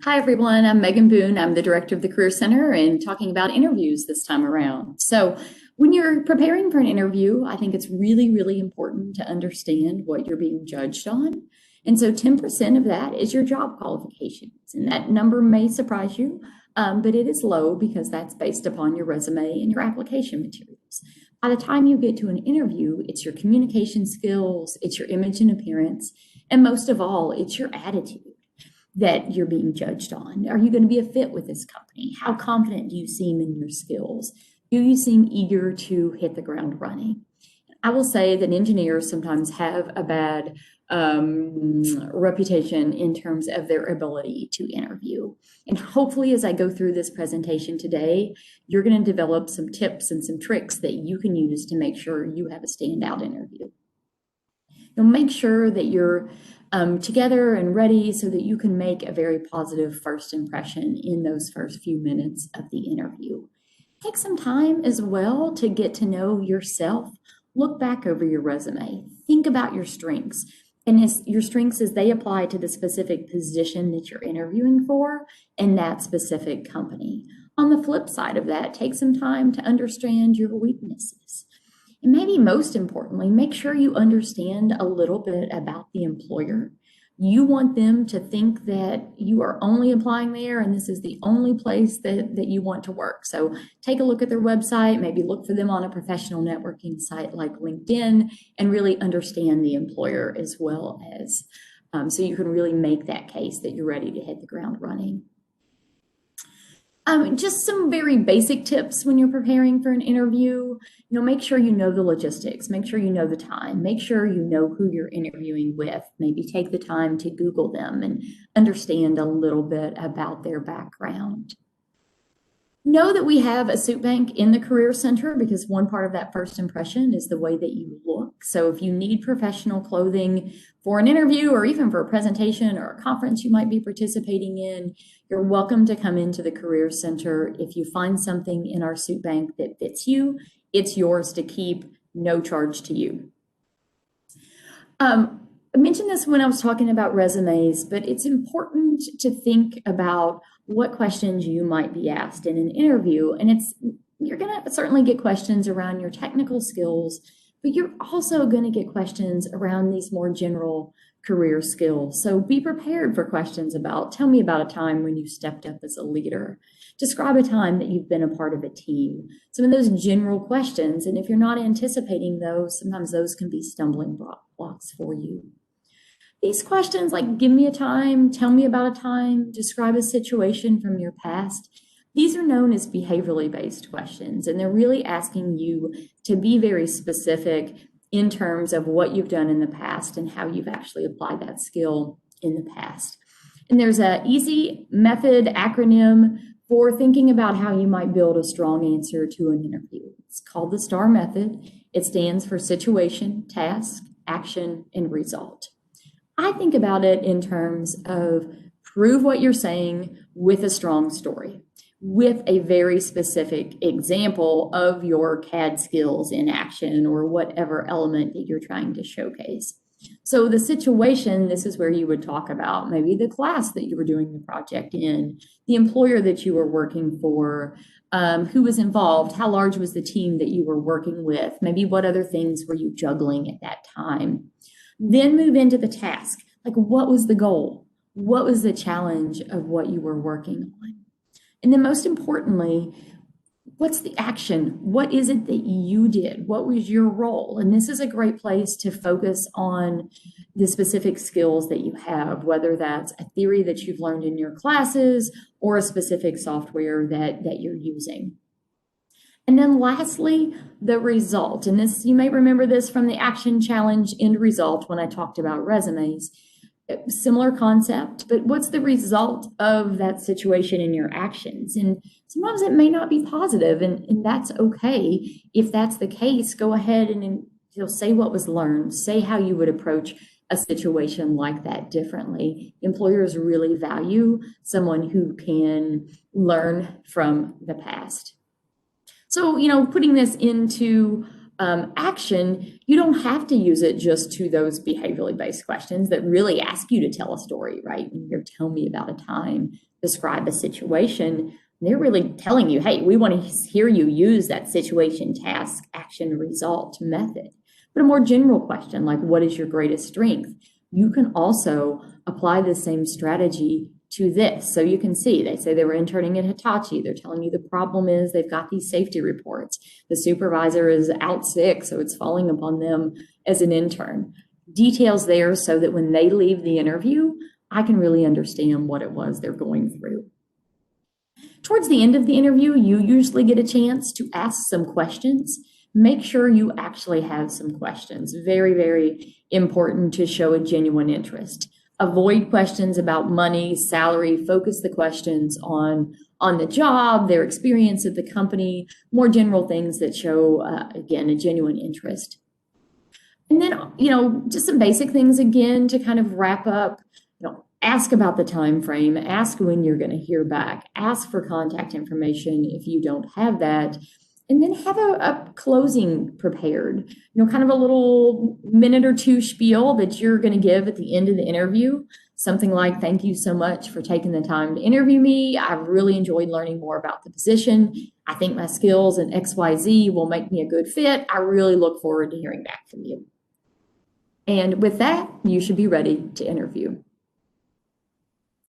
Hi, everyone. I'm Megan Boone. I'm the director of the Career Center and talking about interviews this time around. So, when you're preparing for an interview, I think it's really, really important to understand what you're being judged on. And so, 10% of that is your job qualifications. And that number may surprise you, but it is low because that's based upon your resume and your application materials. By the time you get to an interview, it's your communication skills, it's your image and appearance, and most of all, it's your attitude that you're being judged on. Are you going to be a fit with this company? How confident do you seem in your skills? Do you seem eager to hit the ground running? I will say that engineers sometimes have a bad reputation in terms of their ability to interview. And hopefully, as I go through this presentation today, you're going to develop some tips and some tricks that you can use to make sure you have a standout interview. You'll make sure that you're together and ready so that you can make a very positive first impression in those first few minutes of the interview. Take some time as well to get to know yourself. Look back over your resume. Think about your strengths. And your strengths as they apply to the specific position that you're interviewing for in that specific company. On the flip side of that, take some time to understand your weaknesses. And maybe most importantly, make sure you understand a little bit about the employer. You want them to think that you are only applying there and this is the only place that you want to work. So take a look at their website, maybe look for them on a professional networking site like LinkedIn, and really understand the employer as well as so you can really make that case that you're ready to hit the ground running. Just some very basic tips when you're preparing for an interview. Make sure you know the logistics, make sure you know the time, make sure you know who you're interviewing with. Maybe take the time to Google them and understand a little bit about their background. Know that we have a suit bank in the Career Center because one part of that first impression is the way that you look. So if you need professional clothing for an interview or even for a presentation or a conference you might be participating in, you're welcome to come into the Career Center. If you find something in our suit bank that fits you, it's yours to keep, no charge to you. I mentioned this when I was talking about resumes, but it's important to think about what questions you might be asked in an interview. And you're going to certainly get questions around your technical skills, but you're also going to get questions around these more general career skills. So be prepared for questions about, tell me about a time when you stepped up as a leader. Describe a time that you've been a part of a team. Some of those general questions, and if you're not anticipating those, sometimes those can be stumbling blocks for you. These questions like give me a time, tell me about a time, describe a situation from your past, these are known as behaviorally based questions, and they're really asking you to be very specific in terms of what you've done in the past and how you've actually applied that skill in the past. And there's an easy method acronym for thinking about how you might build a strong answer to an interview. It's called the STAR method. It stands for situation, task, action, and result. I think about it in terms of prove what you're saying with a strong story, with a very specific example of your CAD skills in action or whatever element that you're trying to showcase. So the situation, this is where you would talk about maybe the class that you were doing the project in, the employer that you were working for, who was involved, how large was the team that you were working with, maybe what other things were you juggling at that time. Then move into the task, like what was the goal? What was the challenge of what you were working on? And then most importantly, what's the action? What is it that you did? What was your role? And this is a great place to focus on the specific skills that you have, whether that's a theory that you've learned in your classes or a specific software that you're using. And then lastly, the result. And this, you may remember this from the action challenge end result when I talked about resumes. Similar concept, but what's the result of that situation in your actions? And sometimes it may not be positive, and that's okay. If that's the case, go ahead and say what was learned, say how you would approach a situation like that differently. Employers really value someone who can learn from the past. So, putting this into action, you don't have to use it just to those behaviorally based questions that really ask you to tell a story, right? Tell me about a time, describe a situation, they're really telling you, hey, we want to hear you use that situation, task, action, result method. But a more general question, like what is your greatest strength? You can also apply the same strategy to this. So you can see, they say they were interning at Hitachi. They're telling you the problem is they've got these safety reports. The supervisor is out sick, so it's falling upon them as an intern. Details there so that when they leave the interview, I can really understand what it was they're going through. Towards the end of the interview, you usually get a chance to ask some questions. Make sure you actually have some questions. Very, very important to show a genuine interest. Avoid questions about money, salary, focus the questions on the job, their experience at the company, more general things that show, again, a genuine interest. And then, just some basic things again to kind of wrap up. Ask about the time frame, ask when you're going to hear back, ask for contact information if you don't have that, and then have a closing prepared, kind of a little minute or two spiel that you're going to give at the end of the interview. Something like, thank you so much for taking the time to interview me. I've really enjoyed learning more about the position. I think my skills in XYZ will make me a good fit. I really look forward to hearing back from you. And with that, you should be ready to interview.